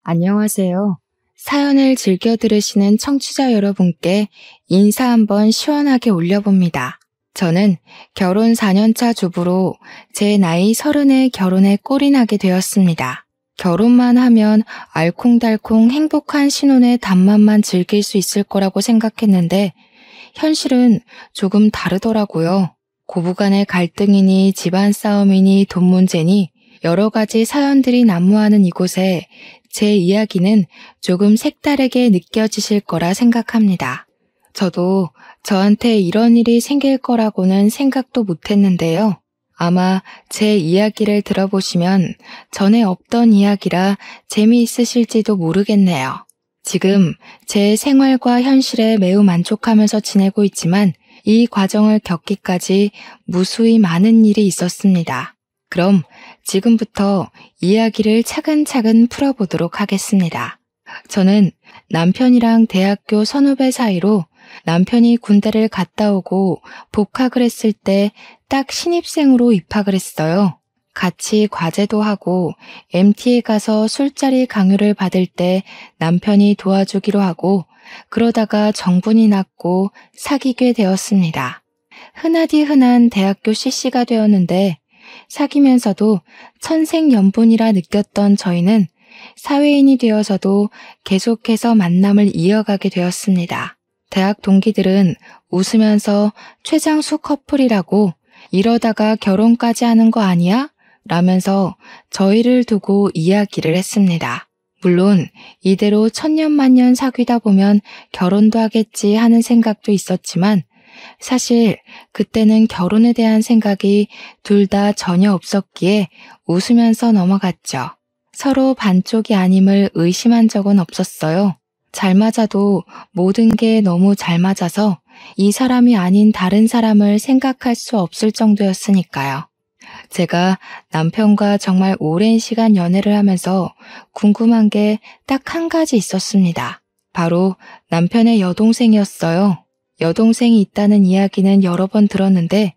안녕하세요. 사연을 즐겨 들으시는 청취자 여러분께 인사 한번 시원하게 올려봅니다. 저는 결혼 4년차 주부로 제 나이 30에 결혼에 꼴이 나게 되었습니다. 결혼만 하면 알콩달콩 행복한 신혼의 단맛만 즐길 수 있을 거라고 생각했는데 현실은 조금 다르더라고요. 고부간의 갈등이니 집안 싸움이니 돈 문제니 여러 가지 사연들이 난무하는 이곳에 제 이야기는 조금 색다르게 느껴지실 거라 생각합니다. 저도 저한테 이런 일이 생길 거라고는 생각도 못했는데요. 아마 제 이야기를 들어보시면 전에 없던 이야기라 재미있으실지도 모르겠네요. 지금 제 생활과 현실에 매우 만족하면서 지내고 있지만 이 과정을 겪기까지 무수히 많은 일이 있었습니다. 그럼 지금부터 이야기를 차근차근 풀어보도록 하겠습니다. 저는 남편이랑 대학교 선후배 사이로 남편이 군대를 갔다 오고 복학을 했을 때 딱 신입생으로 입학을 했어요. 같이 과제도 하고 MT에 가서 술자리 강요를 받을 때 남편이 도와주기로 하고 그러다가 정분이 났고 사귀게 되었습니다. 흔하디 흔한 대학교 CC가 되었는데 사귀면서도 천생연분이라 느꼈던 저희는 사회인이 되어서도 계속해서 만남을 이어가게 되었습니다. 대학 동기들은 웃으면서 최장수 커플이라고 이러다가 결혼까지 하는 거 아니야? 라면서 저희를 두고 이야기를 했습니다. 물론 이대로 천년만년 사귀다 보면 결혼도 하겠지 하는 생각도 있었지만 사실 그때는 결혼에 대한 생각이 둘 다 전혀 없었기에 웃으면서 넘어갔죠. 서로 반쪽이 아님을 의심한 적은 없었어요. 잘 맞아도 모든 게 너무 잘 맞아서 이 사람이 아닌 다른 사람을 생각할 수 없을 정도였으니까요. 제가 남편과 정말 오랜 시간 연애를 하면서 궁금한 게 딱 한 가지 있었습니다. 바로 남편의 여동생이었어요. 여동생이 있다는 이야기는 여러 번 들었는데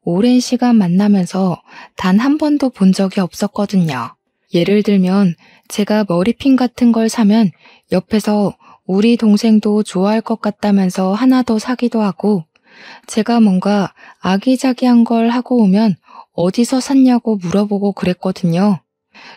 오랜 시간 만나면서 단 한 번도 본 적이 없었거든요. 예를 들면 제가 머리핀 같은 걸 사면 옆에서 우리 동생도 좋아할 것 같다면서 하나 더 사기도 하고 제가 뭔가 아기자기한 걸 하고 오면 어디서 샀냐고 물어보고 그랬거든요.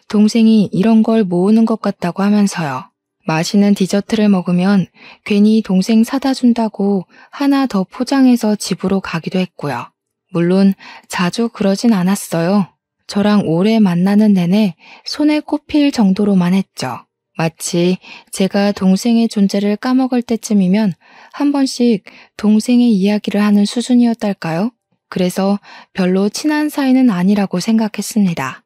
동생이 이런 걸 모으는 것 같다고 하면서요. 맛있는 디저트를 먹으면 괜히 동생 사다 준다고 하나 더 포장해서 집으로 가기도 했고요. 물론 자주 그러진 않았어요. 저랑 오래 만나는 내내 손에 꼽힐 정도로만 했죠. 마치 제가 동생의 존재를 까먹을 때쯤이면 한 번씩 동생의 이야기를 하는 수준이었달까요? 그래서 별로 친한 사이는 아니라고 생각했습니다.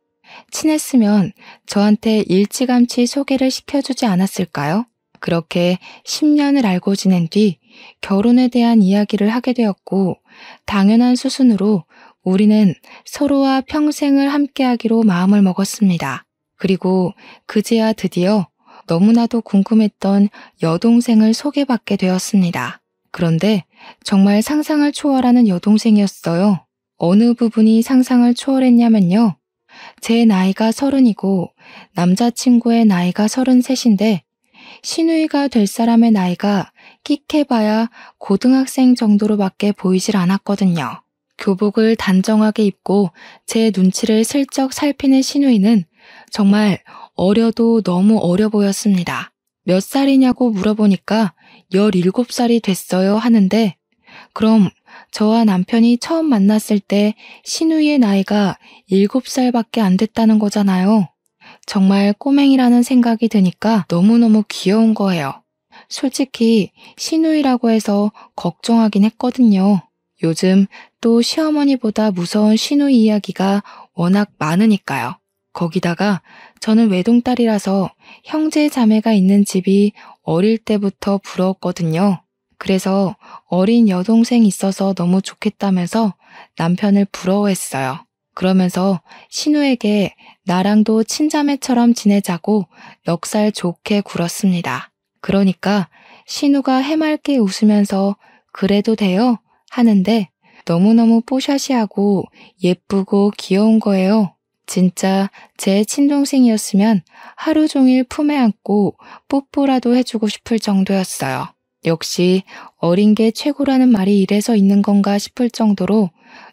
친했으면 저한테 일찌감치 소개를 시켜주지 않았을까요? 그렇게 10년을 알고 지낸 뒤 결혼에 대한 이야기를 하게 되었고 당연한 수순으로 우리는 서로와 평생을 함께하기로 마음을 먹었습니다. 그리고 그제야 드디어 너무나도 궁금했던 여동생을 소개받게 되었습니다. 그런데 정말 상상을 초월하는 여동생이었어요. 어느 부분이 상상을 초월했냐면요. 제 나이가 30이고 남자친구의 나이가 33인데 시누이가 될 사람의 나이가 끽해봐야 고등학생 정도로밖에 보이질 않았거든요. 교복을 단정하게 입고 제 눈치를 슬쩍 살피는 시누이는 정말 어려도 너무 어려 보였습니다. 몇 살이냐고 물어보니까 17살이 됐어요 하는데 그럼 저와 남편이 처음 만났을 때 시누이의 나이가 7살밖에 안 됐다는 거잖아요. 정말 꼬맹이라는 생각이 드니까 너무너무 귀여운 거예요. 솔직히 시누이라고 해서 걱정하긴 했거든요. 요즘 또 시어머니보다 무서운 시누이 이야기가 워낙 많으니까요. 거기다가 저는 외동딸이라서 형제 자매가 있는 집이 어릴 때부터 부러웠거든요. 그래서 어린 여동생이 있어서 너무 좋겠다면서 남편을 부러워했어요. 그러면서 신우에게 나랑도 친자매처럼 지내자고 넉살 좋게 굴었습니다. 그러니까 신우가 해맑게 웃으면서 그래도 돼요? 하는데 너무너무 뽀샤시하고 예쁘고 귀여운 거예요. 진짜 제 친동생이었으면 하루 종일 품에 안고 뽀뽀라도 해주고 싶을 정도였어요. 역시 어린 게 최고라는 말이 이래서 있는 건가 싶을 정도로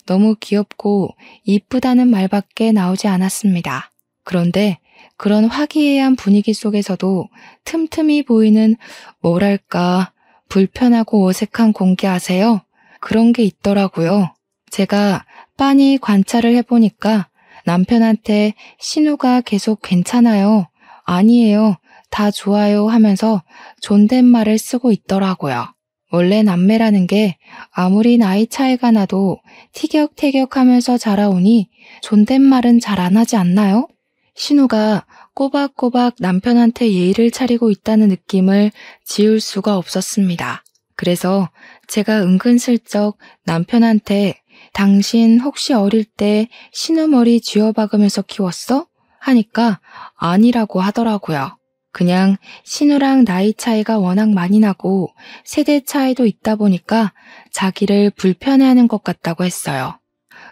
너무 귀엽고 이쁘다는 말밖에 나오지 않았습니다. 그런데 그런 화기애애한 분위기 속에서도 틈틈이 보이는 뭐랄까 불편하고 어색한 공기 아세요? 그런 게 있더라고요. 제가 빤히 관찰을 해보니까 남편한테 신우가 계속 괜찮아요, 아니에요, 다 좋아요 하면서 존댓말을 쓰고 있더라고요. 원래 남매라는 게 아무리 나이 차이가 나도 티격태격하면서 자라오니 존댓말은 잘 안 하지 않나요? 신우가 꼬박꼬박 남편한테 예의를 차리고 있다는 느낌을 지울 수가 없었습니다. 그래서 제가 은근슬쩍 남편한테 당신 혹시 어릴 때 신우 머리 쥐어박으면서 키웠어? 하니까 아니라고 하더라고요. 그냥 신우랑 나이 차이가 워낙 많이 나고 세대 차이도 있다 보니까 자기를 불편해하는 것 같다고 했어요.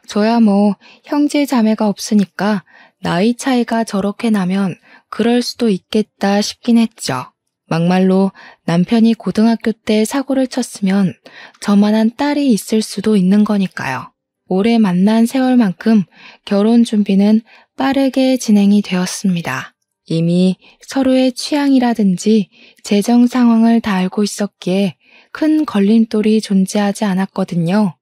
저야 뭐 형제 자매가 없으니까 나이 차이가 저렇게 나면 그럴 수도 있겠다 싶긴 했죠. 막말로 남편이 고등학교 때 사고를 쳤으면 저만한 딸이 있을 수도 있는 거니까요. 오래 만난 세월만큼 결혼 준비는 빠르게 진행이 되었습니다. 이미 서로의 취향이라든지 재정 상황을 다 알고 있었기에 큰 걸림돌이 존재하지 않았거든요.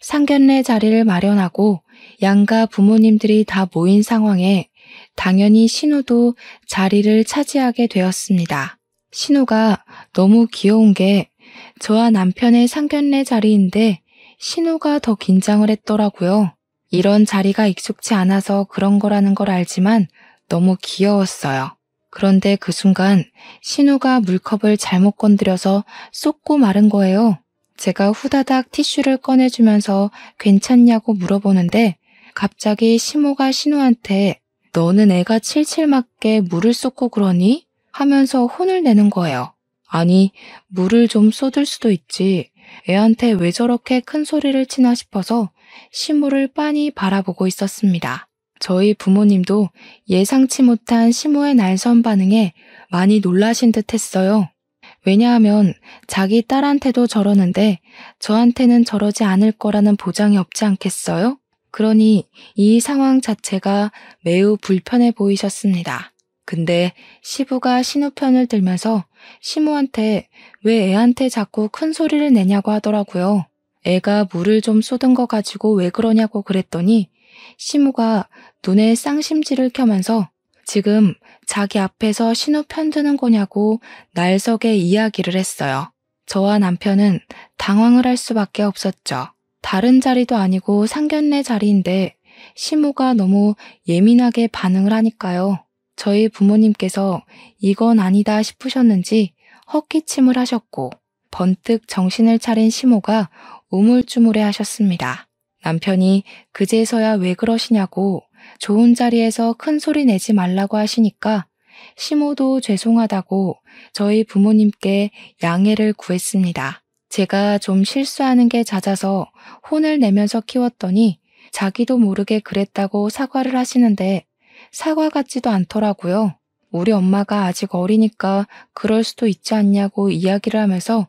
상견례 자리를 마련하고 양가 부모님들이 다 모인 상황에 당연히 신우도 자리를 차지하게 되었습니다. 신우가 너무 귀여운 게 저와 남편의 상견례 자리인데 신우가 더 긴장을 했더라고요. 이런 자리가 익숙치 않아서 그런 거라는 걸 알지만 너무 귀여웠어요. 그런데 그 순간 신우가 물컵을 잘못 건드려서 쏟고 마른 거예요. 제가 후다닥 티슈를 꺼내주면서 괜찮냐고 물어보는데 갑자기 시모가 신우한테 너는 애가 칠칠 맞게 물을 쏟고 그러니? 하면서 혼을 내는 거예요. 아니, 물을 좀 쏟을 수도 있지. 애한테 왜 저렇게 큰 소리를 치나 싶어서 시모를 빤히 바라보고 있었습니다. 저희 부모님도 예상치 못한 시모의 날선 반응에 많이 놀라신 듯 했어요. 왜냐하면 자기 딸한테도 저러는데 저한테는 저러지 않을 거라는 보장이 없지 않겠어요? 그러니 이 상황 자체가 매우 불편해 보이셨습니다. 근데 시부가 신우 편을 들면서 시모한테 왜 애한테 자꾸 큰 소리를 내냐고 하더라고요. 애가 물을 좀 쏟은 거 가지고 왜 그러냐고 그랬더니 시모가 눈에 쌍심지를 켜면서 지금 자기 앞에서 신우 편드는 거냐고 날석에 이야기를 했어요. 저와 남편은 당황을 할 수밖에 없었죠. 다른 자리도 아니고 상견례 자리인데 시모가 너무 예민하게 반응을 하니까요. 저희 부모님께서 이건 아니다 싶으셨는지 헛기침을 하셨고 번뜩 정신을 차린 시모가 우물쭈물해 하셨습니다. 남편이 그제서야 왜 그러시냐고 좋은 자리에서 큰 소리 내지 말라고 하시니까 시모도 죄송하다고 저희 부모님께 양해를 구했습니다. 제가 좀 실수하는 게 잦아서 혼을 내면서 키웠더니 자기도 모르게 그랬다고 사과를 하시는데 사과 같지도 않더라고요. 우리 엄마가 아직 어리니까 그럴 수도 있지 않냐고 이야기를 하면서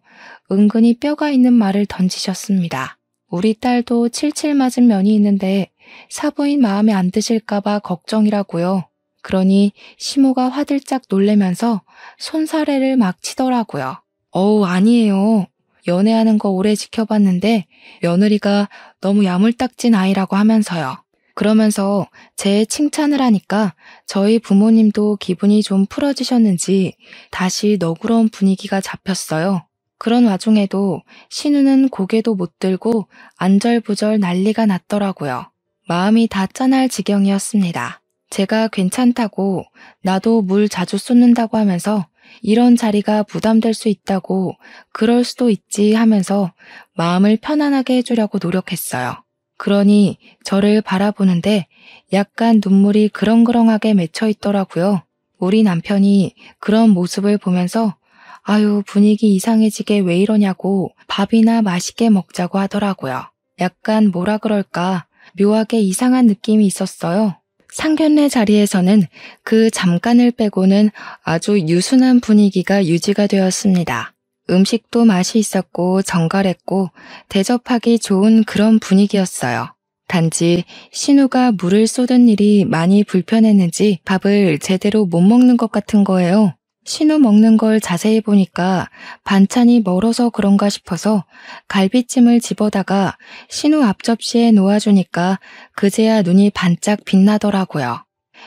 은근히 뼈가 있는 말을 던지셨습니다. 우리 딸도 칠칠 맞은 면이 있는데 사부인 마음에 안 드실까봐 걱정이라고요. 그러니 시모가 화들짝 놀래면서 손사래를 막 치더라고요. 아니에요. 연애하는 거 오래 지켜봤는데 며느리가 너무 야물딱진 아이라고 하면서요. 그러면서 제 칭찬을 하니까 저희 부모님도 기분이 좀 풀어지셨는지 다시 너그러운 분위기가 잡혔어요. 그런 와중에도 신우는 고개도 못 들고 안절부절 난리가 났더라고요. 마음이 다 짠할 지경이었습니다. 제가 괜찮다고 나도 물 자주 쏟는다고 하면서 이런 자리가 부담될 수 있다고 그럴 수도 있지 하면서 마음을 편안하게 해주려고 노력했어요. 그러니 저를 바라보는데 약간 눈물이 그렁그렁하게 맺혀 있더라고요. 우리 남편이 그런 모습을 보면서 아유 분위기 이상해지게 왜 이러냐고 밥이나 맛있게 먹자고 하더라고요. 약간 뭐라 그럴까 묘하게 이상한 느낌이 있었어요. 상견례 자리에서는 그 잠깐을 빼고는 아주 유순한 분위기가 유지가 되었습니다. 음식도 맛이 있었고 정갈했고 대접하기 좋은 그런 분위기였어요. 단지 신우가 물을 쏟은 일이 많이 불편했는지 밥을 제대로 못 먹는 것 같은 거예요. 신우 먹는 걸 자세히 보니까 반찬이 멀어서 그런가 싶어서 갈비찜을 집어다가 신우 앞접시에 놓아주니까 그제야 눈이 반짝 빛나더라고요.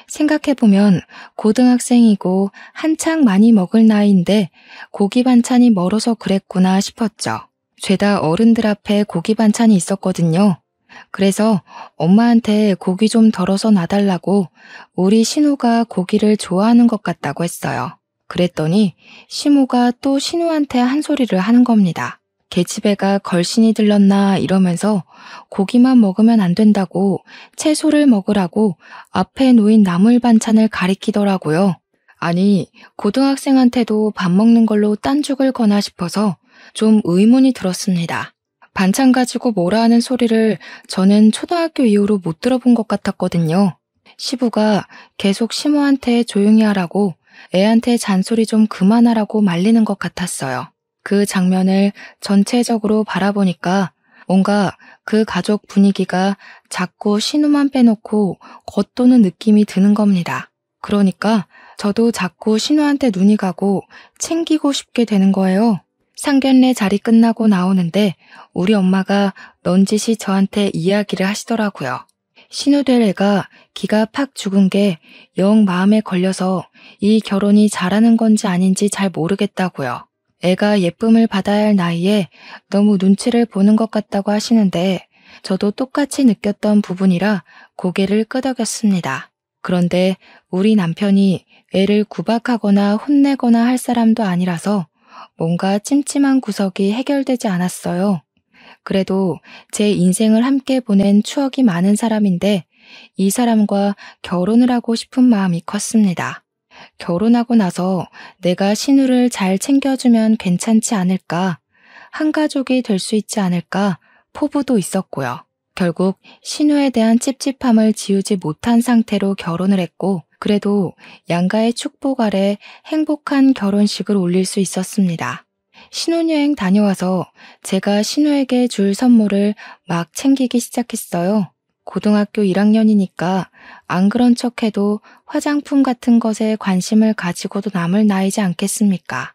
생각해보면 고등학생이고 한창 많이 먹을 나이인데 고기 반찬이 멀어서 그랬구나 싶었죠. 죄다 어른들 앞에 고기 반찬이 있었거든요. 그래서 엄마한테 고기 좀 덜어서 놔달라고 우리 신우가 고기를 좋아하는 것 같다고 했어요. 그랬더니 시모가 또 신우한테 한 소리를 하는 겁니다. 계집애가 걸신이 들렀나 이러면서 고기만 먹으면 안 된다고 채소를 먹으라고 앞에 놓인 나물 반찬을 가리키더라고요. 아니, 고등학생한테도 밥 먹는 걸로 딴죽을 거나 싶어서 좀 의문이 들었습니다. 반찬 가지고 뭐라 하는 소리를 저는 초등학교 이후로 못 들어본 것 같았거든요. 시부가 계속 시모한테 조용히 하라고 애한테 잔소리 좀 그만하라고 말리는 것 같았어요. 그 장면을 전체적으로 바라보니까 뭔가 그 가족 분위기가 자꾸 신우만 빼놓고 겉도는 느낌이 드는 겁니다. 그러니까 저도 자꾸 신우한테 눈이 가고 챙기고 싶게 되는 거예요. 상견례 자리 끝나고 나오는데 우리 엄마가 넌지시 저한테 이야기를 하시더라고요. 신우 될 애가 기가 팍 죽은 게 영 마음에 걸려서 이 결혼이 잘하는 건지 아닌지 잘 모르겠다고요. 애가 예쁨을 받아야 할 나이에 너무 눈치를 보는 것 같다고 하시는데 저도 똑같이 느꼈던 부분이라 고개를 끄덕였습니다. 그런데 우리 남편이 애를 구박하거나 혼내거나 할 사람도 아니라서 뭔가 찜찜한 구석이 해결되지 않았어요. 그래도 제 인생을 함께 보낸 추억이 많은 사람인데 이 사람과 결혼을 하고 싶은 마음이 컸습니다. 결혼하고 나서 내가 신우를 잘 챙겨주면 괜찮지 않을까, 한 가족이 될 수 있지 않을까 포부도 있었고요. 결국 신우에 대한 찝찝함을 지우지 못한 상태로 결혼을 했고 그래도 양가의 축복 아래 행복한 결혼식을 올릴 수 있었습니다. 신혼여행 다녀와서 제가 신우에게 줄 선물을 막 챙기기 시작했어요. 고등학교 1학년이니까 안 그런 척해도 화장품 같은 것에 관심을 가지고도 남을 나이지 않겠습니까?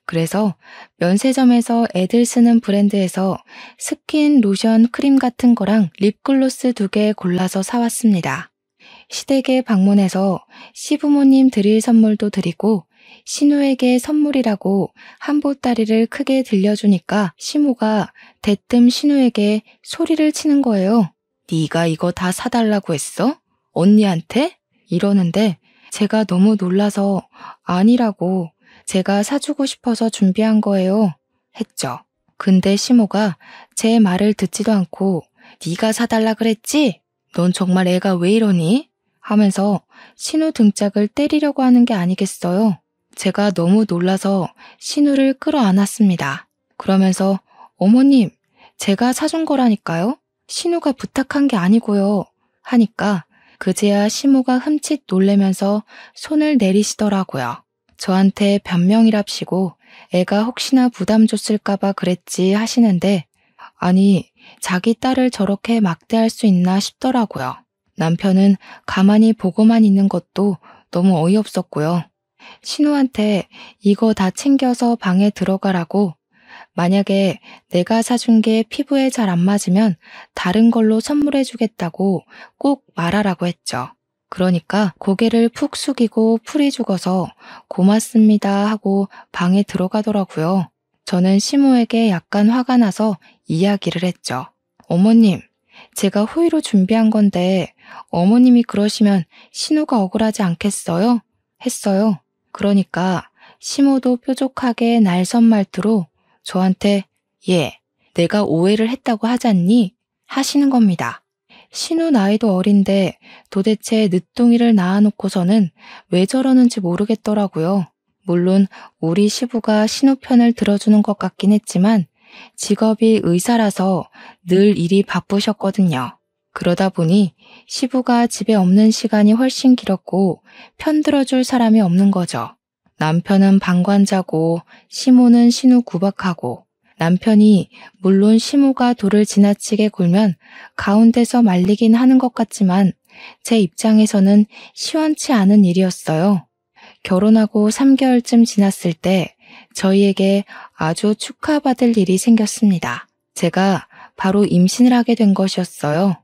그래서 면세점에서 애들 쓰는 브랜드에서 스킨, 로션, 크림 같은 거랑 립글로스 2개 골라서 사왔습니다. 시댁에 방문해서 시부모님 드릴 선물도 드리고 신우에게 선물이라고 한보따리를 크게 들려주니까 시모가 대뜸 신우에게 소리를 치는 거예요. 네가 이거 다 사달라고 했어? 언니한테? 이러는데 제가 너무 놀라서 아니라고 제가 사주고 싶어서 준비한 거예요. 했죠. 근데 시모가 제 말을 듣지도 않고 네가 사달라 그랬지? 넌 정말 애가 왜 이러니? 하면서 신우 등짝을 때리려고 하는 게 아니겠어요. 제가 너무 놀라서 신우를 끌어안았습니다. 그러면서 어머님, 제가 사준 거라니까요. 신우가 부탁한 게 아니고요. 하니까 그제야 시모가 흠칫 놀래면서 손을 내리시더라고요. 저한테 변명이랍시고 애가 혹시나 부담 줬을까봐 그랬지 하시는데 아니, 자기 딸을 저렇게 막대할 수 있나 싶더라고요. 남편은 가만히 보고만 있는 것도 너무 어이없었고요. 신우한테 이거 다 챙겨서 방에 들어가라고 만약에 내가 사준 게 피부에 잘 안 맞으면 다른 걸로 선물해 주겠다고 꼭 말하라고 했죠. 그러니까 고개를 푹 숙이고 풀이 죽어서 고맙습니다 하고 방에 들어가더라고요. 저는 시모에게 약간 화가 나서 이야기를 했죠. 어머님, 제가 호의로 준비한 건데 어머님이 그러시면 신우가 억울하지 않겠어요? 했어요. 그러니까 시모도 뾰족하게 날선 말투로 저한테 예, 내가 오해를 했다고 하잖니? 하시는 겁니다. 신우 나이도 어린데 도대체 늦둥이를 낳아놓고서는 왜 저러는지 모르겠더라고요. 물론 우리 시부가 신우 편을 들어주는 것 같긴 했지만 직업이 의사라서 늘 일이 바쁘셨거든요. 그러다 보니 시부가 집에 없는 시간이 훨씬 길었고 편들어줄 사람이 없는 거죠. 남편은 방관자고 시모는 신우 구박하고 남편이 물론 시모가 도를 지나치게 굴면 가운데서 말리긴 하는 것 같지만 제 입장에서는 시원치 않은 일이었어요. 결혼하고 3개월쯤 지났을 때 저희에게 아주 축하받을 일이 생겼습니다. 제가 바로 임신을 하게 된 것이었어요.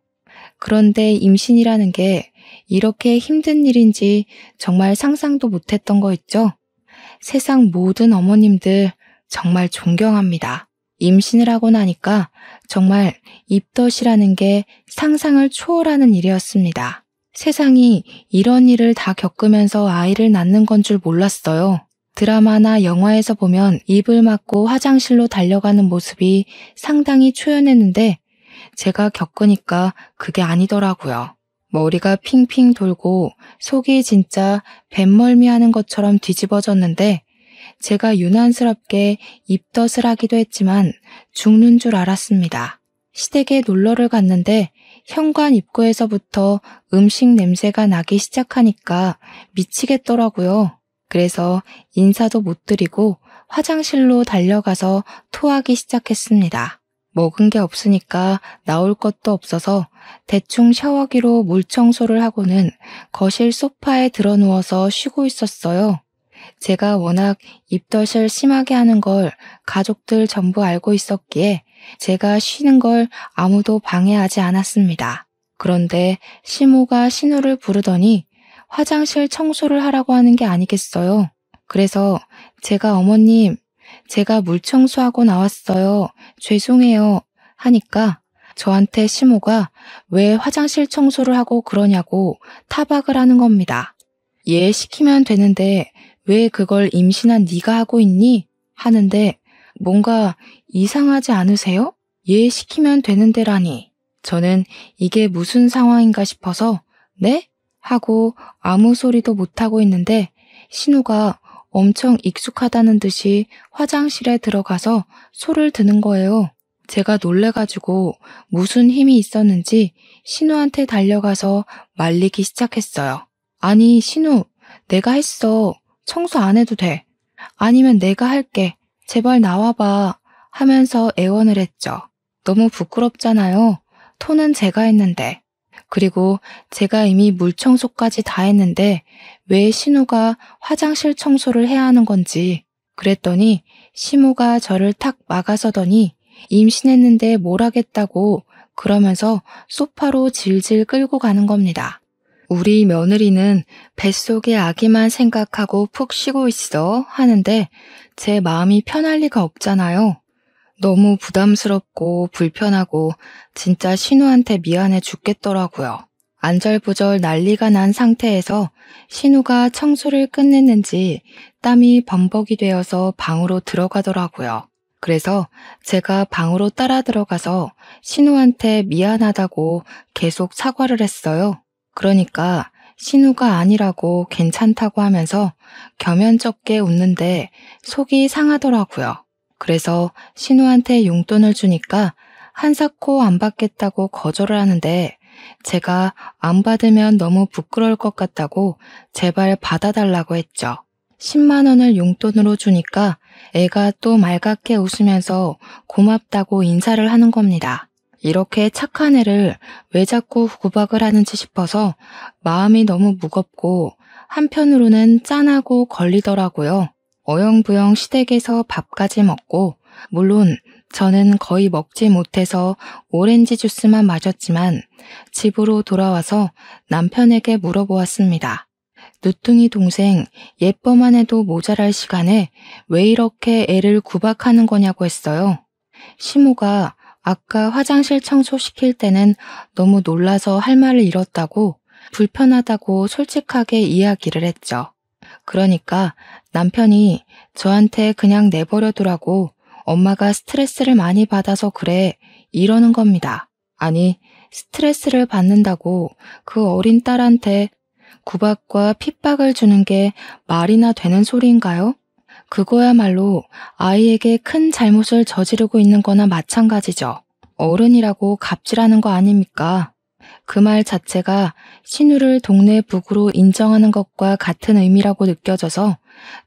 그런데 임신이라는 게 이렇게 힘든 일인지 정말 상상도 못했던 거 있죠? 세상 모든 어머님들 정말 존경합니다. 임신을 하고 나니까 정말 입덧이라는 게 상상을 초월하는 일이었습니다. 세상이 이런 일을 다 겪으면서 아이를 낳는 건 줄 몰랐어요. 드라마나 영화에서 보면 입을 막고 화장실로 달려가는 모습이 상당히 초연했는데 제가 겪으니까 그게 아니더라고요. 머리가 핑핑 돌고 속이 진짜 뱃멀미하는 것처럼 뒤집어졌는데 제가 유난스럽게 입덧을 하기도 했지만 죽는 줄 알았습니다. 시댁에 놀러를 갔는데 현관 입구에서부터 음식 냄새가 나기 시작하니까 미치겠더라고요. 그래서 인사도 못 드리고 화장실로 달려가서 토하기 시작했습니다. 먹은 게 없으니까 나올 것도 없어서 대충 샤워기로 물 청소를 하고는 거실 소파에 드러누워서 쉬고 있었어요. 제가 워낙 입덧을 심하게 하는 걸 가족들 전부 알고 있었기에 제가 쉬는 걸 아무도 방해하지 않았습니다. 그런데 시모가 신우를 부르더니 화장실 청소를 하라고 하는 게 아니겠어요. 그래서 제가 어머님, 제가 물 청소하고 나왔어요. 죄송해요. 하니까 저한테 시모가 왜 화장실 청소를 하고 그러냐고 타박을 하는 겁니다. 얘 시키면 되는데 왜 그걸 임신한 네가 하고 있니? 하는데 뭔가 이상하지 않으세요? 얘 시키면 되는데라니. 저는 이게 무슨 상황인가 싶어서 네? 하고 아무 소리도 못하고 있는데 신우가 엄청 익숙하다는 듯이 화장실에 들어가서 소를 드는 거예요. 제가 놀래가지고 무슨 힘이 있었는지 신우한테 달려가서 말리기 시작했어요. 아니 신우, 내가 했어. 청소 안 해도 돼. 아니면 내가 할게. 제발 나와봐. 하면서 애원을 했죠. 너무 부끄럽잖아요. 토는 제가 했는데. 그리고 제가 이미 물 청소까지 다 했는데 왜 신우가 화장실 청소를 해야 하는 건지. 그랬더니 시모가 저를 탁 막아서더니 임신했는데 뭘 하겠다고 그러면서 소파로 질질 끌고 가는 겁니다. 우리 며느리는 뱃속의 아기만 생각하고 푹 쉬고 있어 하는데 제 마음이 편할 리가 없잖아요. 너무 부담스럽고 불편하고 진짜 신우한테 미안해 죽겠더라고요. 안절부절 난리가 난 상태에서 신우가 청소를 끝냈는지 땀이 범벅이 되어서 방으로 들어가더라고요. 그래서 제가 방으로 따라 들어가서 신우한테 미안하다고 계속 사과를 했어요. 그러니까 신우가 아니라고 괜찮다고 하면서 겸연쩍게 웃는데 속이 상하더라고요. 그래서 신우한테 용돈을 주니까 한사코 안 받겠다고 거절을 하는데 제가 안 받으면 너무 부끄러울 것 같다고 제발 받아달라고 했죠. 10만 원을 용돈으로 주니까 애가 또 말갛게 웃으면서 고맙다고 인사를 하는 겁니다. 이렇게 착한 애를 왜 자꾸 구박을 하는지 싶어서 마음이 너무 무겁고 한편으로는 짠하고 걸리더라고요. 어영부영 시댁에서 밥까지 먹고 물론 저는 거의 먹지 못해서 오렌지 주스만 마셨지만 집으로 돌아와서 남편에게 물어보았습니다. 누뚱이 동생 예뻐만 해도 모자랄 시간에 왜 이렇게 애를 구박하는 거냐고 했어요. 시모가 아까 화장실 청소시킬 때는 너무 놀라서 할 말을 잃었다고 불편하다고 솔직하게 이야기를 했죠. 그러니까 남편이 저한테 그냥 내버려 두라고 엄마가 스트레스를 많이 받아서 그래 이러는 겁니다. 아니 스트레스를 받는다고 그 어린 딸한테 구박과 핍박을 주는 게 말이나 되는 소리인가요? 그거야말로 아이에게 큰 잘못을 저지르고 있는 거나 마찬가지죠. 어른이라고 갑질하는 거 아닙니까? 그 말 자체가 신우를 동네 북으로 인정하는 것과 같은 의미라고 느껴져서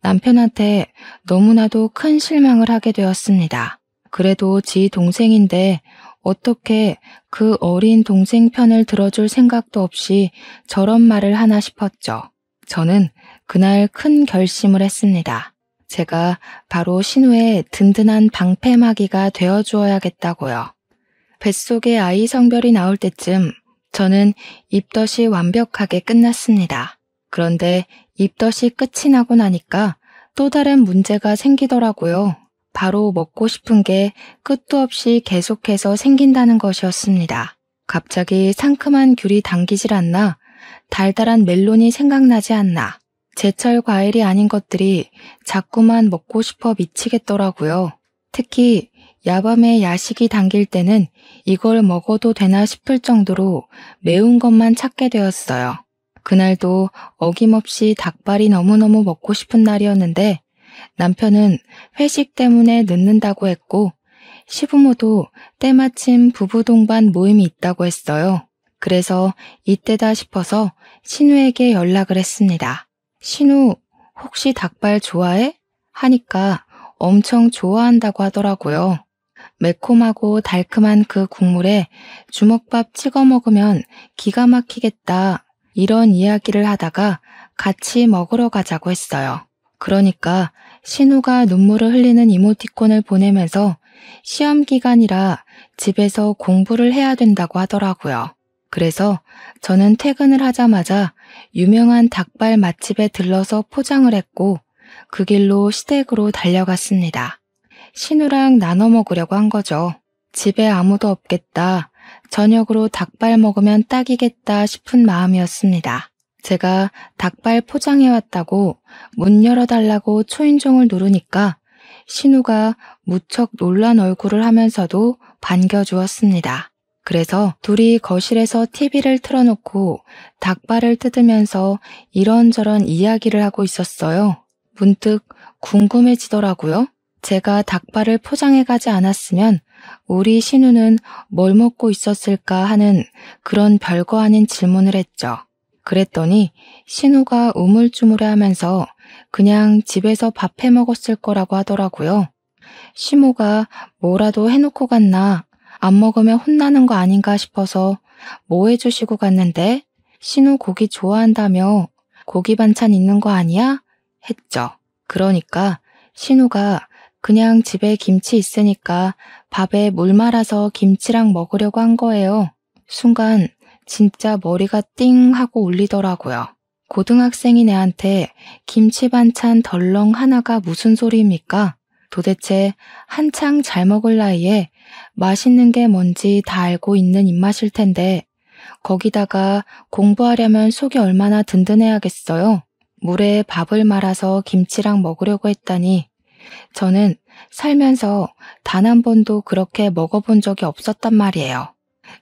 남편한테 너무나도 큰 실망을 하게 되었습니다. 그래도 지 동생인데 어떻게 그 어린 동생 편을 들어줄 생각도 없이 저런 말을 하나 싶었죠. 저는 그날 큰 결심을 했습니다. 제가 바로 신우의 든든한 방패막이가 되어주어야겠다고요. 뱃속에 아이 성별이 나올 때쯤 저는 입덧이 완벽하게 끝났습니다. 그런데 입덧이 끝이 나고 나니까 또 다른 문제가 생기더라고요. 바로 먹고 싶은 게 끝도 없이 계속해서 생긴다는 것이었습니다. 갑자기 상큼한 귤이 당기질 않나, 달달한 멜론이 생각나지 않나, 제철 과일이 아닌 것들이 자꾸만 먹고 싶어 미치겠더라고요. 특히 야밤에 야식이 당길 때는 이걸 먹어도 되나 싶을 정도로 매운 것만 찾게 되었어요. 그날도 어김없이 닭발이 너무너무 먹고 싶은 날이었는데 남편은 회식 때문에 늦는다고 했고 시부모도 때마침 부부 동반 모임이 있다고 했어요. 그래서 이때다 싶어서 신우에게 연락을 했습니다. 신우, 혹시 닭발 좋아해? 하니까 엄청 좋아한다고 하더라고요. 매콤하고 달콤한 그 국물에 주먹밥 찍어 먹으면 기가 막히겠다. 이런 이야기를 하다가 같이 먹으러 가자고 했어요. 그러니까 신우가 눈물을 흘리는 이모티콘을 보내면서 시험 기간이라 집에서 공부를 해야 된다고 하더라고요. 그래서 저는 퇴근을 하자마자 유명한 닭발 맛집에 들러서 포장을 했고 그 길로 시댁으로 달려갔습니다. 신우랑 나눠 먹으려고 한 거죠. 집에 아무도 없겠다. 저녁으로 닭발 먹으면 딱이겠다 싶은 마음이었습니다. 제가 닭발 포장해왔다고 문 열어달라고 초인종을 누르니까 신우가 무척 놀란 얼굴을 하면서도 반겨주었습니다. 그래서 둘이 거실에서 TV를 틀어놓고 닭발을 뜯으면서 이런저런 이야기를 하고 있었어요. 문득 궁금해지더라고요. 제가 닭발을 포장해가지 않았으면 우리 신우는 뭘 먹고 있었을까 하는 그런 별거 아닌 질문을 했죠. 그랬더니 신우가 우물쭈물해하면서 그냥 집에서 밥 해 먹었을 거라고 하더라고요. 시모가 뭐라도 해놓고 갔나, 안 먹으면 혼나는 거 아닌가 싶어서 뭐 해주시고 갔는데 신우 고기 좋아한다며 고기 반찬 있는 거 아니야? 했죠. 그러니까 신우가 그냥 집에 김치 있으니까 밥에 물 말아서 김치랑 먹으려고 한 거예요. 순간 진짜 머리가 띵 하고 울리더라고요. 고등학생인 애한테 김치 반찬 덜렁 하나가 무슨 소리입니까? 도대체 한창 잘 먹을 나이에 맛있는 게 뭔지 다 알고 있는 입맛일 텐데 거기다가 공부하려면 속이 얼마나 든든해야겠어요. 물에 밥을 말아서 김치랑 먹으려고 했다니 저는 살면서 단 한 번도 그렇게 먹어본 적이 없었단 말이에요.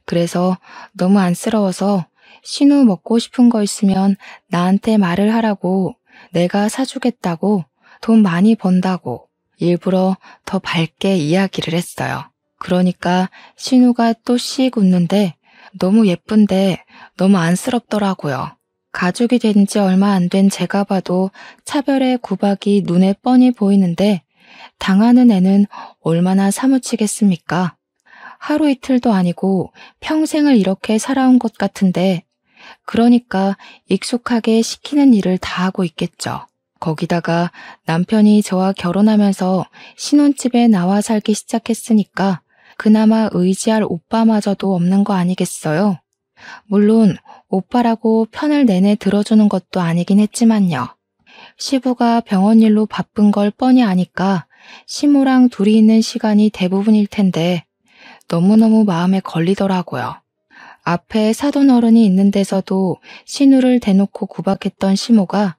그래서 너무 안쓰러워서 신우 먹고 싶은 거 있으면 나한테 말을 하라고, 내가 사주겠다고, 돈 많이 번다고 일부러 더 밝게 이야기를 했어요. 그러니까 신우가 또 씩 웃는데 너무 예쁜데 너무 안쓰럽더라고요. 가족이 된 지 얼마 안 된 제가 봐도 차별의 구박이 눈에 뻔히 보이는데 당하는 애는 얼마나 사무치겠습니까? 하루 이틀도 아니고 평생을 이렇게 살아온 것 같은데 그러니까 익숙하게 시키는 일을 다 하고 있겠죠. 거기다가 남편이 저와 결혼하면서 신혼집에 나와 살기 시작했으니까 그나마 의지할 오빠마저도 없는 거 아니겠어요? 물론 오빠라고 편을 내내 들어주는 것도 아니긴 했지만요. 시부가 병원 일로 바쁜 걸 뻔히 아니까 시모랑 둘이 있는 시간이 대부분일 텐데 너무너무 마음에 걸리더라고요. 앞에 사돈 어른이 있는 데서도 신우를 대놓고 구박했던 시모가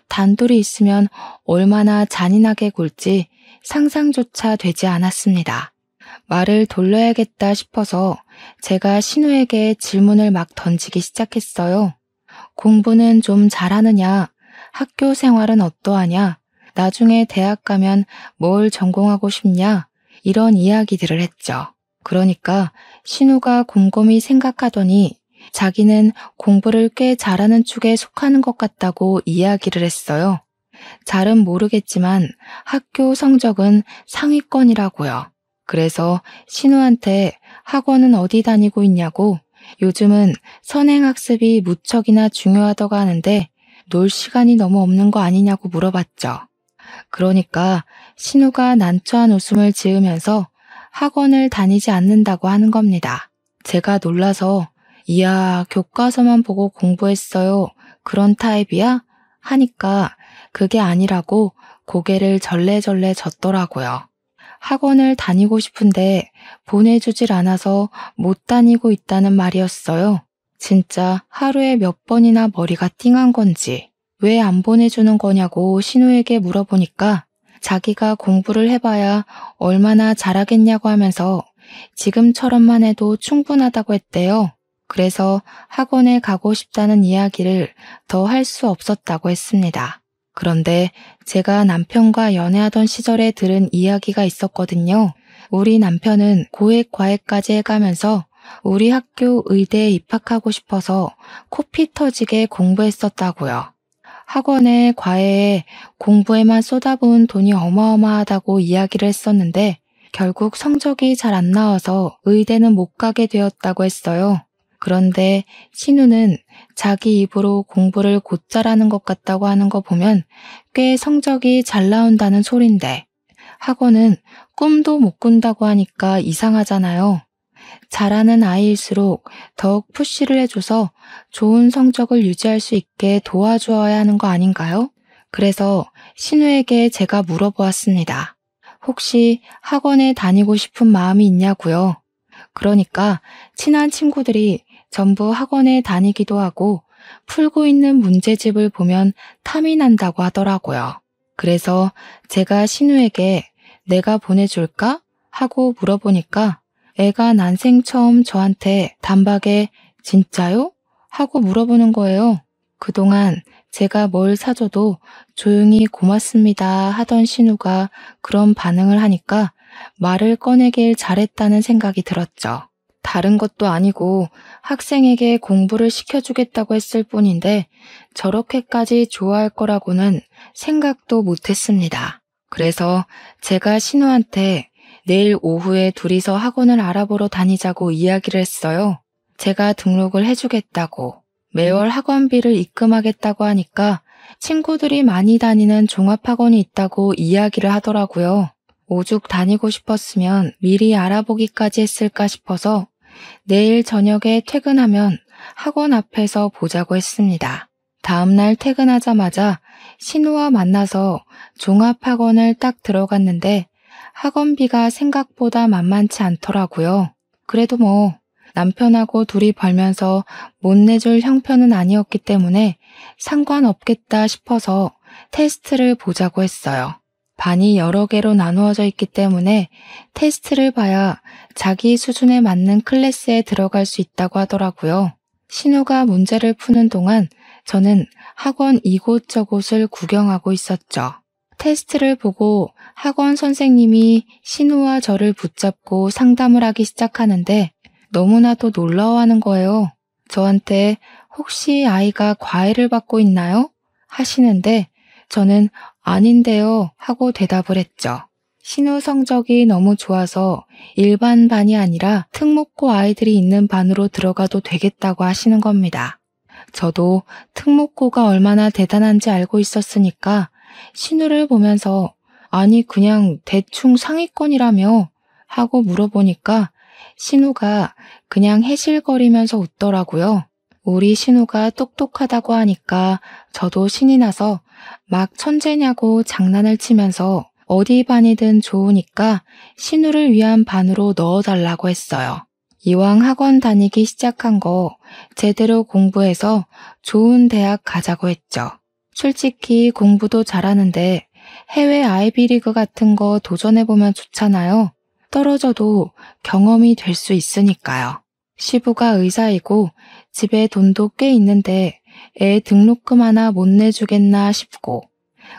단둘이 있으면 얼마나 잔인하게 굴지 상상조차 되지 않았습니다. 말을 돌려야겠다 싶어서 제가 신우에게 질문을 막 던지기 시작했어요. 공부는 좀 잘하느냐? 학교 생활은 어떠하냐? 나중에 대학 가면 뭘 전공하고 싶냐? 이런 이야기들을 했죠. 그러니까 신우가 곰곰이 생각하더니 자기는 공부를 꽤 잘하는 축에 속하는 것 같다고 이야기를 했어요. 잘은 모르겠지만 학교 성적은 상위권이라고요. 그래서 신우한테 학원은 어디 다니고 있냐고 요즘은 선행학습이 무척이나 중요하다고 하는데 놀 시간이 너무 없는 거 아니냐고 물어봤죠. 그러니까 신우가 난처한 웃음을 지으면서 학원을 다니지 않는다고 하는 겁니다. 제가 놀라서 이야, 교과서만 보고 공부했어요. 그런 타입이야? 하니까 그게 아니라고 고개를 절레절레 젓더라고요. 학원을 다니고 싶은데 보내주질 않아서 못 다니고 있다는 말이었어요. 진짜 하루에 몇 번이나 머리가 띵한 건지 왜 안 보내주는 거냐고 신우에게 물어보니까 자기가 공부를 해봐야 얼마나 잘하겠냐고 하면서 지금처럼만 해도 충분하다고 했대요. 그래서 학원에 가고 싶다는 이야기를 더 할 수 없었다고 했습니다. 그런데 제가 남편과 연애하던 시절에 들은 이야기가 있었거든요. 우리 남편은 고액 과외까지 해가면서 우리 학교 의대에 입학하고 싶어서 코피 터지게 공부했었다고요. 학원에 과외에 공부에만 쏟아부은 돈이 어마어마하다고 이야기를 했었는데 결국 성적이 잘 안 나와서 의대는 못 가게 되었다고 했어요. 그런데 신우는 자기 입으로 공부를 곧잘 하는 것 같다고 하는 거 보면 꽤 성적이 잘 나온다는 소린데 학원은 꿈도 못 꾼다고 하니까 이상하잖아요. 잘하는 아이일수록 더욱 푸시를 해줘서 좋은 성적을 유지할 수 있게 도와주어야 하는 거 아닌가요? 그래서 신우에게 제가 물어보았습니다. 혹시 학원에 다니고 싶은 마음이 있냐고요? 그러니까 친한 친구들이 전부 학원에 다니기도 하고 풀고 있는 문제집을 보면 탐이 난다고 하더라고요. 그래서 제가 신우에게 내가 보내줄까? 하고 물어보니까 애가 난생 처음 저한테 단박에 진짜요? 하고 물어보는 거예요. 그동안 제가 뭘 사줘도 조용히 고맙습니다 하던 신우가 그런 반응을 하니까 말을 꺼내길 잘했다는 생각이 들었죠. 다른 것도 아니고 학생에게 공부를 시켜주겠다고 했을 뿐인데 저렇게까지 좋아할 거라고는 생각도 못했습니다. 그래서 제가 신우한테 내일 오후에 둘이서 학원을 알아보러 다니자고 이야기를 했어요. 제가 등록을 해주겠다고, 매월 학원비를 입금하겠다고 하니까 친구들이 많이 다니는 종합학원이 있다고 이야기를 하더라고요. 오죽 다니고 싶었으면 미리 알아보기까지 했을까 싶어서 내일 저녁에 퇴근하면 학원 앞에서 보자고 했습니다. 다음날 퇴근하자마자 신우와 만나서 종합학원을 딱 들어갔는데 학원비가 생각보다 만만치 않더라고요. 그래도 뭐 남편하고 둘이 벌면서 못 내줄 형편은 아니었기 때문에 상관없겠다 싶어서 테스트를 보자고 했어요. 반이 여러 개로 나누어져 있기 때문에 테스트를 봐야 자기 수준에 맞는 클래스에 들어갈 수 있다고 하더라고요. 신우가 문제를 푸는 동안 저는 학원 이곳저곳을 구경하고 있었죠. 테스트를 보고 학원 선생님이 신우와 저를 붙잡고 상담을 하기 시작하는데 너무나도 놀라워하는 거예요. 저한테 혹시 아이가 과외를 받고 있나요? 하시는데 저는 아닌데요 하고 대답을 했죠. 신우 성적이 너무 좋아서 일반 반이 아니라 특목고 아이들이 있는 반으로 들어가도 되겠다고 하시는 겁니다. 저도 특목고가 얼마나 대단한지 알고 있었으니까 신우를 보면서 아니 그냥 대충 상위권이라며 하고 물어보니까 신우가 그냥 해실거리면서 웃더라고요. 우리 신우가 똑똑하다고 하니까 저도 신이 나서 막 천재냐고 장난을 치면서 어디 반이든 좋으니까 신우를 위한 반으로 넣어달라고 했어요. 이왕 학원 다니기 시작한 거 제대로 공부해서 좋은 대학 가자고 했죠. 솔직히 공부도 잘하는데 해외 아이비리그 같은 거 도전해보면 좋잖아요. 떨어져도 경험이 될 수 있으니까요. 시부가 의사이고 집에 돈도 꽤 있는데 애 등록금 하나 못 내주겠나 싶고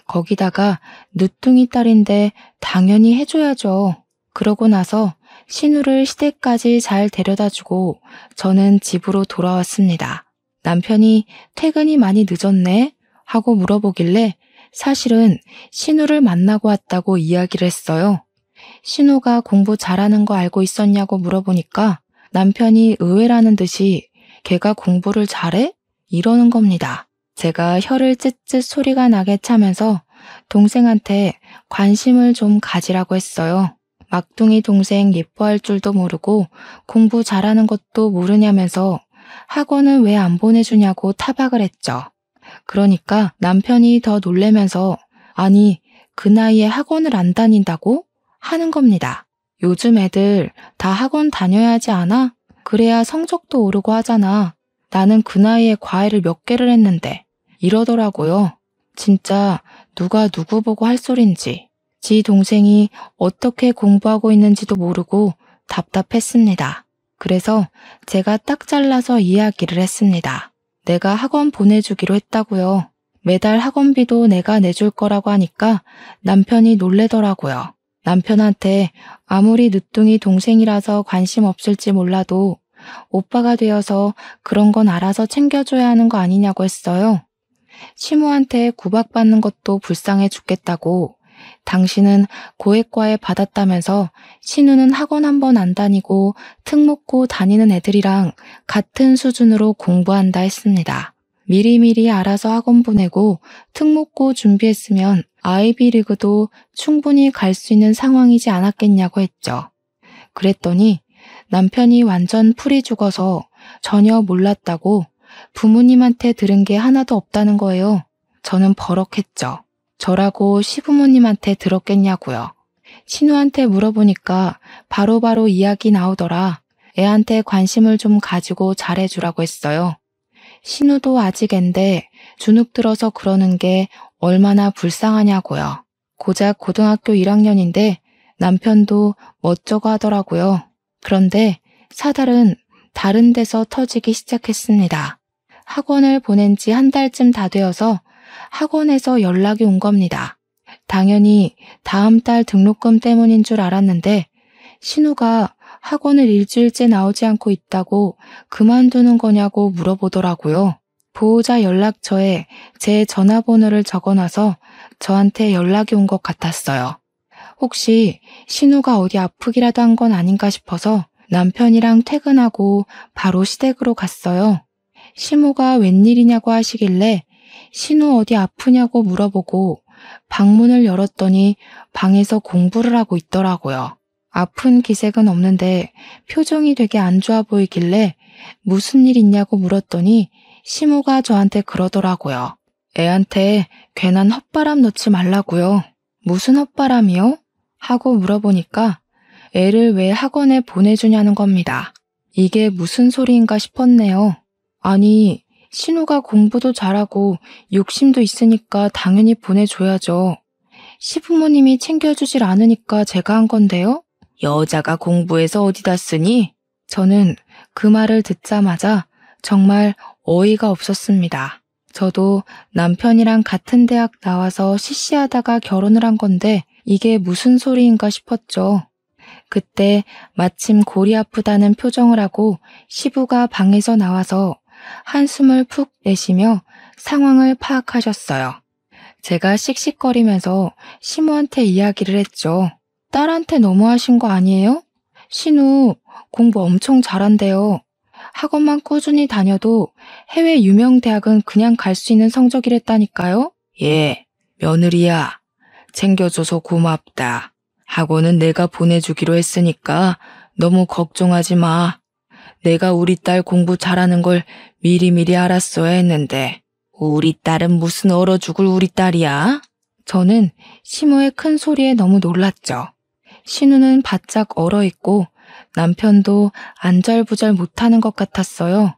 거기다가 늦둥이 딸인데 당연히 해줘야죠. 그러고 나서 신우를 시댁까지 잘 데려다주고 저는 집으로 돌아왔습니다. 남편이 퇴근이 많이 늦었네? 하고 물어보길래 사실은 신우를 만나고 왔다고 이야기를 했어요. 신우가 공부 잘하는 거 알고 있었냐고 물어보니까 남편이 의외라는 듯이 걔가 공부를 잘해? 이러는 겁니다. 제가 혀를 쯧쯧 소리가 나게 차면서 동생한테 관심을 좀 가지라고 했어요. 막둥이 동생 예뻐할 줄도 모르고 공부 잘하는 것도 모르냐면서 학원은 왜 안 보내주냐고 타박을 했죠. 그러니까 남편이 더 놀래면서 아니 그 나이에 학원을 안 다닌다고? 하는 겁니다. 요즘 애들 다 학원 다녀야 하지 않아? 그래야 성적도 오르고 하잖아. 나는 그 나이에 과외를 몇 개를 했는데 이러더라고요. 진짜 누가 누구 보고 할 소린지 지 동생이 어떻게 공부하고 있는지도 모르고 답답했습니다. 그래서 제가 딱 잘라서 이야기를 했습니다. 내가 학원 보내주기로 했다고요. 매달 학원비도 내가 내줄 거라고 하니까 남편이 놀래더라고요. 남편한테 아무리 늦둥이 동생이라서 관심 없을지 몰라도 오빠가 되어서 그런 건 알아서 챙겨줘야 하는 거 아니냐고 했어요. 시모한테 구박받는 것도 불쌍해 죽겠다고 당신은 고액과외 받았다면서 신우는 학원 한 번 안 다니고 특목고 다니는 애들이랑 같은 수준으로 공부한다 했습니다. 미리미리 알아서 학원 보내고 특목고 준비했으면 아이비리그도 충분히 갈 수 있는 상황이지 않았겠냐고 했죠. 그랬더니 남편이 완전 풀이 죽어서 전혀 몰랐다고 부모님한테 들은 게 하나도 없다는 거예요. 저는 버럭했죠. 저라고 시부모님한테 들었겠냐고요. 신우한테 물어보니까 바로바로 이야기 나오더라. 애한테 관심을 좀 가지고 잘해주라고 했어요. 신우도 아직 앤데 주눅 들어서 그러는 게 얼마나 불쌍하냐고요. 고작 고등학교 1학년인데 남편도 멋쩍어 하더라고요. 그런데 사달은 다른 데서 터지기 시작했습니다. 학원을 보낸 지 한 달쯤 다 되어서 학원에서 연락이 온 겁니다. 당연히 다음 달 등록금 때문인 줄 알았는데 신우가 학원을 일주일째 나오지 않고 있다고 그만두는 거냐고 물어보더라고요. 보호자 연락처에 제 전화번호를 적어놔서 저한테 연락이 온 것 같았어요. 혹시 신우가 어디 아프기라도 한 건 아닌가 싶어서 남편이랑 퇴근하고 바로 시댁으로 갔어요. 시모가 웬일이냐고 하시길래 신우 어디 아프냐고 물어보고 방문을 열었더니 방에서 공부를 하고 있더라고요. 아픈 기색은 없는데 표정이 되게 안 좋아 보이길래 무슨 일 있냐고 물었더니 시모가 저한테 그러더라고요. 애한테 괜한 헛바람 넣지 말라고요. 무슨 헛바람이요? 하고 물어보니까 애를 왜 학원에 보내주냐는 겁니다. 이게 무슨 소리인가 싶었네요. 아니, 신우가 공부도 잘하고 욕심도 있으니까 당연히 보내줘야죠. 시부모님이 챙겨주질 않으니까 제가 한 건데요. 여자가 공부해서 어디다 쓰니? 저는 그 말을 듣자마자 정말 어이가 없었습니다. 저도 남편이랑 같은 대학 나와서 시시하다가 결혼을 한 건데 이게 무슨 소리인가 싶었죠. 그때 마침 골이 아프다는 표정을 하고 시부가 방에서 나와서 한숨을 푹 내쉬며 상황을 파악하셨어요. 제가 씩씩거리면서 시모한테 이야기를 했죠. 딸한테 너무하신 거 아니에요? 신우 공부 엄청 잘한대요. 학원만 꾸준히 다녀도 해외 유명 대학은 그냥 갈 수 있는 성적이랬다니까요. 예, 며느리야. 챙겨줘서 고맙다. 학원은 내가 보내주기로 했으니까 너무 걱정하지 마. 내가 우리 딸 공부 잘하는 걸 미리미리 알았어야 했는데 우리 딸은 무슨 얼어 죽을 우리 딸이야? 저는 시모의 큰 소리에 너무 놀랐죠. 신우는 바짝 얼어있고 남편도 안절부절 못하는 것 같았어요.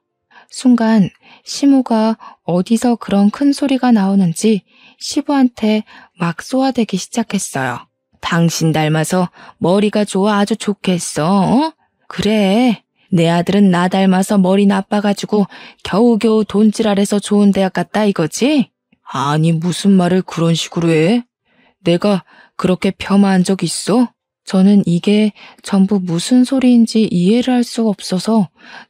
순간 시모가 어디서 그런 큰 소리가 나오는지 시부한테 막 쏘아대기 시작했어요. 당신 닮아서 머리가 좋아 아주 좋겠어. 어? 그래. 내 아들은 나 닮아서 머리 나빠가지고 겨우겨우 돈지랄해서 좋은 대학 갔다 이거지? 아니 무슨 말을 그런 식으로 해? 내가 그렇게 폄하한 적 있어? 저는 이게 전부 무슨 소리인지 이해를 할 수가 없어서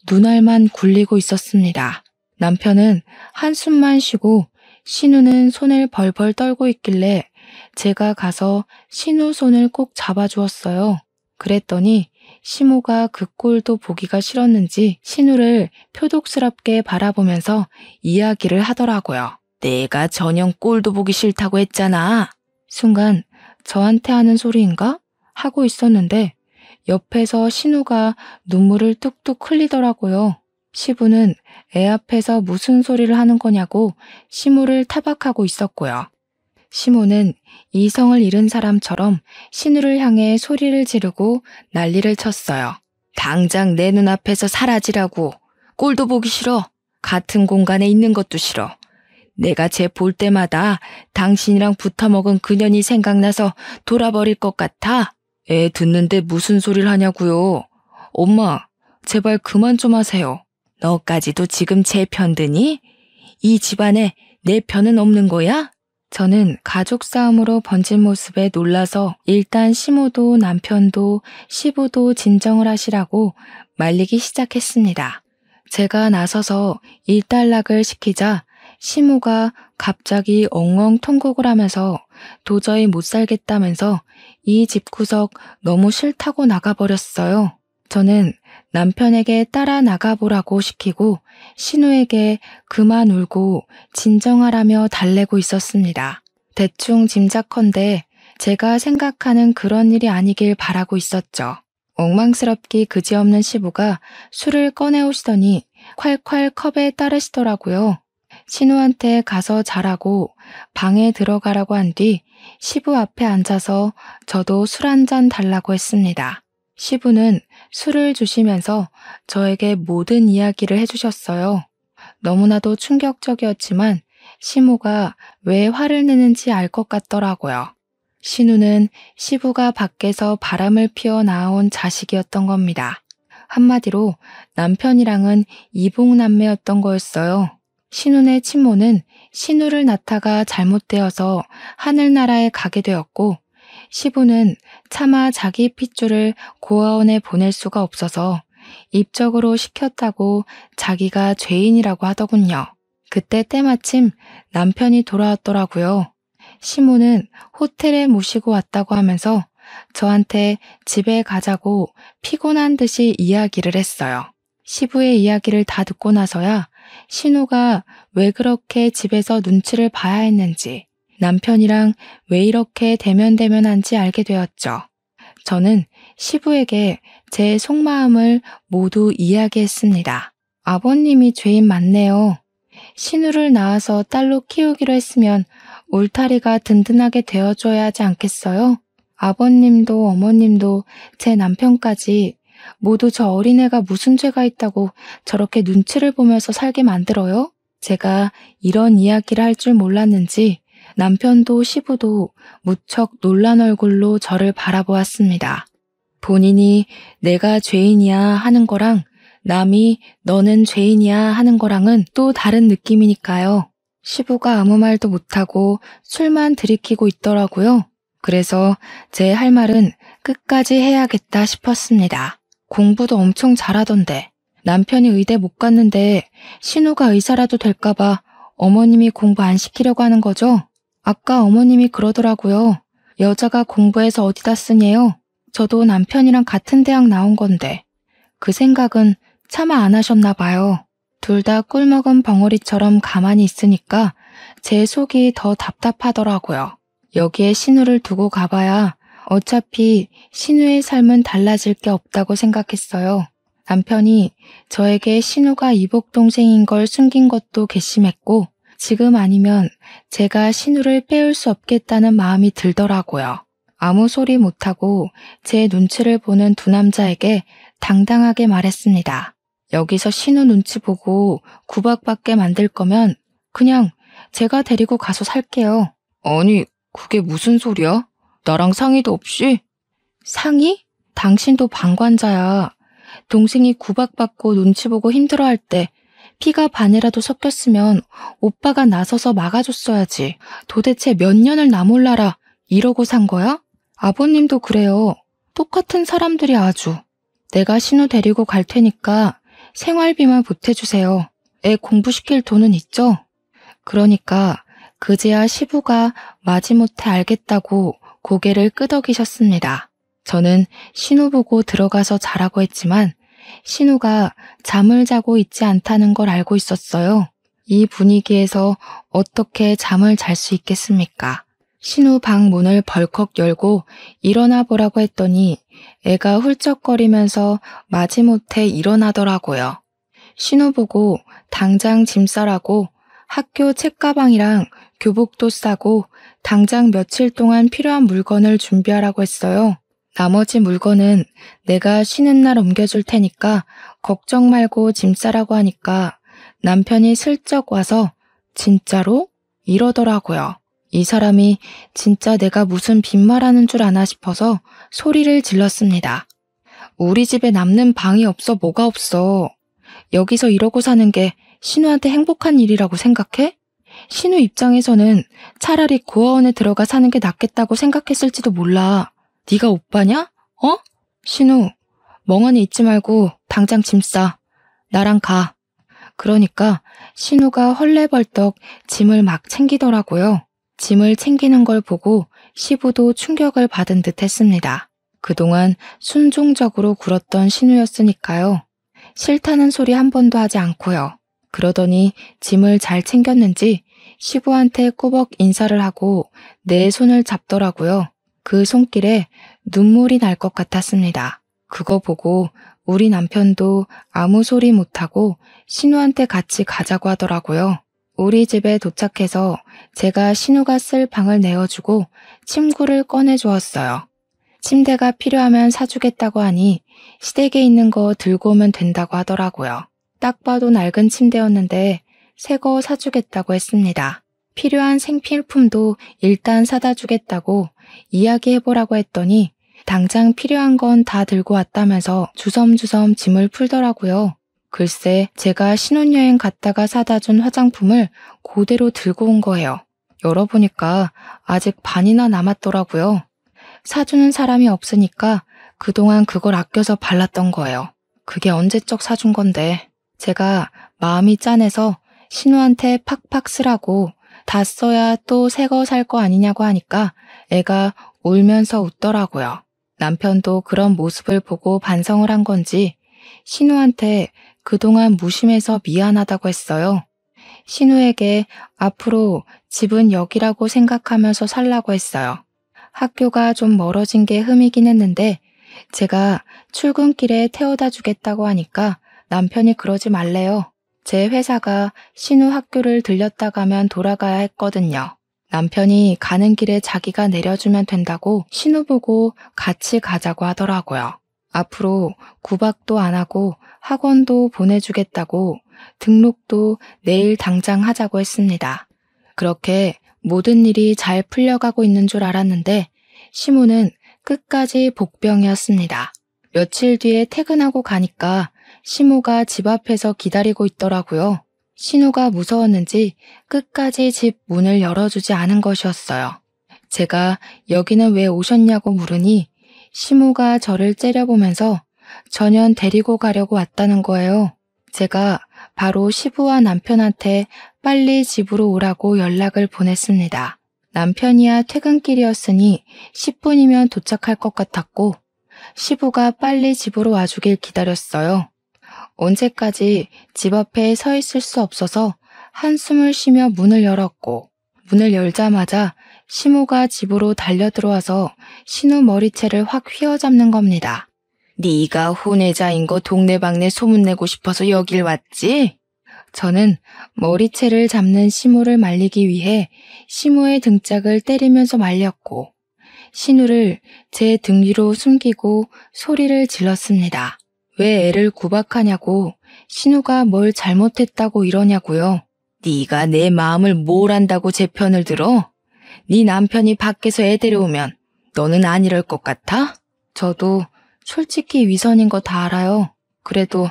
눈알만 굴리고 있었습니다. 남편은 한숨만 쉬고 신우는 손을 벌벌 떨고 있길래 제가 가서 신우 손을 꼭 잡아주었어요. 그랬더니 시모가 그 꼴도 보기가 싫었는지 신우를 표독스럽게 바라보면서 이야기를 하더라고요. 내가 저녁 꼴도 보기 싫다고 했잖아. 순간 저한테 하는 소리인가? 하고 있었는데 옆에서 신우가 눈물을 뚝뚝 흘리더라고요. 시부는 애 앞에서 무슨 소리를 하는 거냐고 시모를 타박하고 있었고요. 시모는 이성을 잃은 사람처럼 신우를 향해 소리를 지르고 난리를 쳤어요. 당장 내 눈앞에서 사라지라고. 꼴도 보기 싫어. 같은 공간에 있는 것도 싫어. 내가 쟤 볼 때마다 당신이랑 붙어먹은 그년이 생각나서 돌아버릴 것 같아. 애 듣는데 무슨 소리를 하냐고요. 엄마, 제발 그만 좀 하세요. 너까지도 지금 제 편 드니? 이 집안에 내 편은 없는 거야? 저는 가족 싸움으로 번진 모습에 놀라서 일단 시모도 남편도 시부도 진정을 하시라고 말리기 시작했습니다. 제가 나서서 일단락을 시키자 시모가 갑자기 엉엉 통곡을 하면서 도저히 못 살겠다면서 이 집구석 너무 싫다고 나가버렸어요. 저는 남편에게 따라 나가보라고 시키고 신우에게 그만 울고 진정하라며 달래고 있었습니다. 대충 짐작컨대 제가 생각하는 그런 일이 아니길 바라고 있었죠. 엉망스럽기 그지없는 시부가 술을 꺼내오시더니 콸콸 컵에 따르시더라고요. 신우한테 가서 자라고 방에 들어가라고 한 뒤 시부 앞에 앉아서 저도 술 한 잔 달라고 했습니다. 시부는 술을 주시면서 저에게 모든 이야기를 해주셨어요. 너무나도 충격적이었지만 시모가 왜 화를 내는지 알 것 같더라고요. 신우는 시부가 밖에서 바람을 피워 낳아온 자식이었던 겁니다. 한마디로 남편이랑은 이복남매였던 거였어요. 신우네 친모는 신우를 낳다가 잘못되어서 하늘나라에 가게 되었고 시부는 차마 자기 핏줄을 고아원에 보낼 수가 없어서 입적으로 시켰다고 자기가 죄인이라고 하더군요. 그때 때마침 남편이 돌아왔더라고요. 시모는 호텔에 모시고 왔다고 하면서 저한테 집에 가자고 피곤한 듯이 이야기를 했어요. 시부의 이야기를 다 듣고 나서야 신우가 왜 그렇게 집에서 눈치를 봐야 했는지 남편이랑 왜 이렇게 대면대면한지 알게 되었죠. 저는 시부에게 제 속마음을 모두 이야기했습니다. 아버님이 죄인 맞네요. 신우를 낳아서 딸로 키우기로 했으면 울타리가 든든하게 되어줘야 하지 않겠어요? 아버님도 어머님도 제 남편까지 모두 저 어린애가 무슨 죄가 있다고 저렇게 눈치를 보면서 살게 만들어요? 제가 이런 이야기를 할 줄 몰랐는지 남편도 시부도 무척 놀란 얼굴로 저를 바라보았습니다. 본인이 내가 죄인이야 하는 거랑 남이 너는 죄인이야 하는 거랑은 또 다른 느낌이니까요. 시부가 아무 말도 못하고 술만 들이키고 있더라고요. 그래서 제 할 말은 끝까지 해야겠다 싶었습니다. 공부도 엄청 잘하던데 남편이 의대 못 갔는데 신우가 의사라도 될까봐 어머님이 공부 안 시키려고 하는 거죠? 아까 어머님이 그러더라고요. 여자가 공부해서 어디다 쓰니요? 저도 남편이랑 같은 대학 나온 건데. 그 생각은 차마 안 하셨나 봐요. 둘 다 꿀먹은 벙어리처럼 가만히 있으니까 제 속이 더 답답하더라고요. 여기에 신우를 두고 가봐야 어차피 신우의 삶은 달라질 게 없다고 생각했어요. 남편이 저에게 신우가 이복 동생인 걸 숨긴 것도 괘씸했고 지금 아니면 제가 신우를 빼올 수 없겠다는 마음이 들더라고요. 아무 소리 못하고 제 눈치를 보는 두 남자에게 당당하게 말했습니다. 여기서 신우 눈치 보고 구박받게 만들 거면 그냥 제가 데리고 가서 살게요. 아니, 그게 무슨 소리야? 나랑 상의도 없이? 상의? 당신도 방관자야. 동생이 구박받고 눈치 보고 힘들어할 때 피가 반이라도 섞였으면 오빠가 나서서 막아줬어야지. 도대체 몇 년을 나 몰라라 이러고 산 거야? 아버님도 그래요. 똑같은 사람들이 아주. 내가 신우 데리고 갈 테니까 생활비만 보태주세요. 애 공부시킬 돈은 있죠? 그러니까 그제야 시부가 마지못해 알겠다고 고개를 끄덕이셨습니다. 저는 신우 보고 들어가서 자라고 했지만 신우가 잠을 자고 있지 않다는 걸 알고 있었어요. 이 분위기에서 어떻게 잠을 잘 수 있겠습니까? 신우 방 문을 벌컥 열고 일어나 보라고 했더니 애가 훌쩍거리면서 마지못해 일어나더라고요. 신우 보고 당장 짐 싸라고 학교 책가방이랑 교복도 싸고 당장 며칠 동안 필요한 물건을 준비하라고 했어요. 나머지 물건은 내가 쉬는 날 옮겨줄 테니까 걱정 말고 짐 싸라고 하니까 남편이 슬쩍 와서 진짜로? 이러더라고요. 이 사람이 진짜 내가 무슨 빈말하는 줄 아나 싶어서 소리를 질렀습니다. 우리 집에 남는 방이 없어 뭐가 없어. 여기서 이러고 사는 게 신우한테 행복한 일이라고 생각해? 신우 입장에서는 차라리 고아원에 들어가 사는 게 낫겠다고 생각했을지도 몰라. 네가 오빠냐? 어? 신우, 멍하니 있지 말고 당장 짐 싸. 나랑 가. 그러니까 신우가 헐레벌떡 짐을 막 챙기더라고요. 짐을 챙기는 걸 보고 시부도 충격을 받은 듯 했습니다. 그동안 순종적으로 굴었던 신우였으니까요. 싫다는 소리 한 번도 하지 않고요. 그러더니 짐을 잘 챙겼는지 시부한테 꾸벅 인사를 하고 내 손을 잡더라고요. 그 손길에 눈물이 날 것 같았습니다. 그거 보고 우리 남편도 아무 소리 못하고 신우한테 같이 가자고 하더라고요. 우리 집에 도착해서 제가 신우가 쓸 방을 내어주고 침구를 꺼내주었어요. 침대가 필요하면 사주겠다고 하니 시댁에 있는 거 들고 오면 된다고 하더라고요. 딱 봐도 낡은 침대였는데 새 거 사주겠다고 했습니다. 필요한 생필품도 일단 사다 주겠다고 이야기해보라고 했더니 당장 필요한 건 다 들고 왔다면서 주섬주섬 짐을 풀더라고요. 글쎄 제가 신혼여행 갔다가 사다 준 화장품을 그대로 들고 온 거예요. 열어보니까 아직 반이나 남았더라고요. 사주는 사람이 없으니까 그동안 그걸 아껴서 발랐던 거예요. 그게 언제적 사준 건데 제가 마음이 짠해서 신우한테 팍팍 쓰라고 다 써야 또 새 거 살 거 아니냐고 하니까 애가 울면서 웃더라고요. 남편도 그런 모습을 보고 반성을 한 건지 신우한테 그동안 무심해서 미안하다고 했어요. 신우에게 앞으로 집은 여기라고 생각하면서 살라고 했어요. 학교가 좀 멀어진 게 흠이긴 했는데 제가 출근길에 태워다 주겠다고 하니까 남편이 그러지 말래요. 제 회사가 신우 학교를 들렸다 가면 돌아가야 했거든요. 남편이 가는 길에 자기가 내려주면 된다고 신우 보고 같이 가자고 하더라고요. 앞으로 구박도 안 하고 학원도 보내주겠다고 등록도 내일 당장 하자고 했습니다. 그렇게 모든 일이 잘 풀려가고 있는 줄 알았는데 시무는 끝까지 복병이었습니다. 며칠 뒤에 퇴근하고 가니까 시무가 집 앞에서 기다리고 있더라고요. 신우가 무서웠는지 끝까지 집 문을 열어주지 않은 것이었어요. 제가 여기는 왜 오셨냐고 물으니 시무가 저를 째려보면서 전현 데리고 가려고 왔다는 거예요. 제가 바로 시부와 남편한테 빨리 집으로 오라고 연락을 보냈습니다. 남편이야 퇴근길이었으니 10분이면 도착할 것 같았고 시부가 빨리 집으로 와주길 기다렸어요. 언제까지 집 앞에 서 있을 수 없어서 한숨을 쉬며 문을 열었고 문을 열자마자 시무가 집으로 달려들어와서 신우 머리채를 확 휘어잡는 겁니다. 네가 혼외자인 거 동네방네 소문내고 싶어서 여길 왔지? 저는 머리채를 잡는 시무를 말리기 위해 시무의 등짝을 때리면서 말렸고 신우를 제 등 위로 숨기고 소리를 질렀습니다. 왜 애를 구박하냐고, 신우가 뭘 잘못했다고 이러냐고요. 네가 내 마음을 뭘 안다고 제 편을 들어? 네 남편이 밖에서 애 데려오면 너는 안 이럴 것 같아? 저도 솔직히 위선인 거 다 알아요. 그래도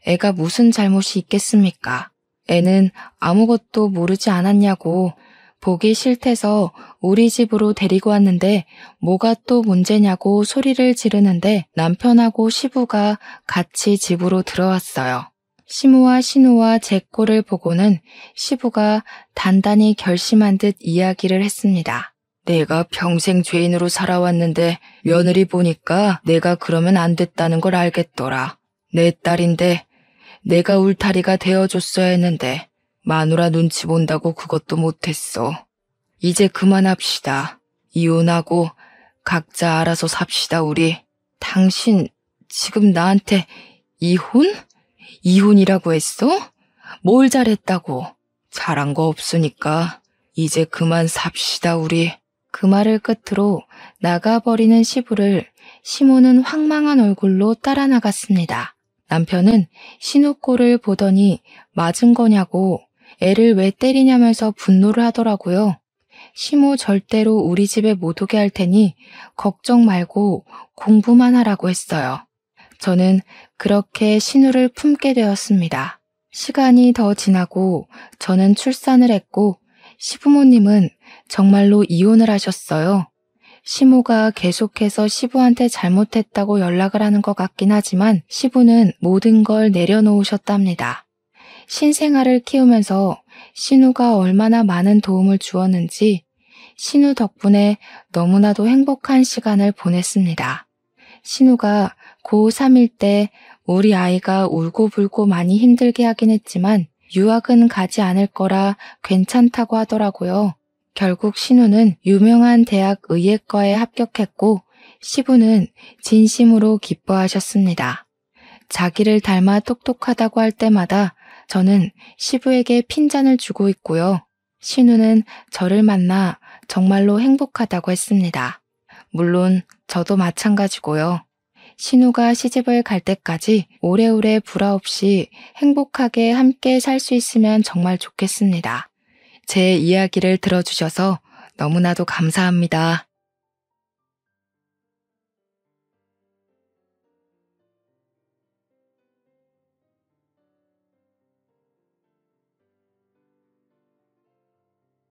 애가 무슨 잘못이 있겠습니까? 애는 아무것도 모르지 않았냐고 보기 싫대서 우리 집으로 데리고 왔는데 뭐가 또 문제냐고 소리를 지르는데 남편하고 시부가 같이 집으로 들어왔어요. 시무와 신우와 제 꼴을 보고는 시부가 단단히 결심한 듯 이야기를 했습니다. 내가 평생 죄인으로 살아왔는데 며느리 보니까 내가 그러면 안 됐다는 걸 알겠더라. 내 딸인데 내가 울타리가 되어줬어야 했는데 마누라 눈치 본다고 그것도 못했어. 이제 그만합시다. 이혼하고 각자 알아서 삽시다 우리. 당신 지금 나한테 이혼? 이혼이라고 했어? 뭘 잘했다고? 잘한 거 없으니까 이제 그만 삽시다 우리. 그 말을 끝으로 나가버리는 시부를 시모는 황망한 얼굴로 따라 나갔습니다. 남편은 신우 꼴을 보더니 맞은 거냐고 애를 왜 때리냐면서 분노를 하더라고요. 시모 절대로 우리 집에 못 오게 할 테니 걱정 말고 공부만 하라고 했어요. 저는 그렇게 신우를 품게 되었습니다. 시간이 더 지나고 저는 출산을 했고 시부모님은 정말로 이혼을 하셨어요. 시모가 계속해서 시부한테 잘못했다고 연락을 하는 것 같긴 하지만 시부는 모든 걸 내려놓으셨답니다. 신생아를 키우면서 신우가 얼마나 많은 도움을 주었는지 신우 덕분에 너무나도 행복한 시간을 보냈습니다. 신우가 고3일 때 우리 아이가 울고불고 많이 힘들게 하긴 했지만 유학은 가지 않을 거라 괜찮다고 하더라고요. 결국 신우는 유명한 대학 의예과에 합격했고 시부는 진심으로 기뻐하셨습니다. 자기를 닮아 똑똑하다고 할 때마다 저는 시부에게 핀잔을 주고 있고요. 신우는 저를 만나 정말로 행복하다고 했습니다. 물론 저도 마찬가지고요. 신우가 시집을 갈 때까지 오래오래 불화 없이 행복하게 함께 살 수 있으면 정말 좋겠습니다. 제 이야기를 들어주셔서 너무나도 감사합니다.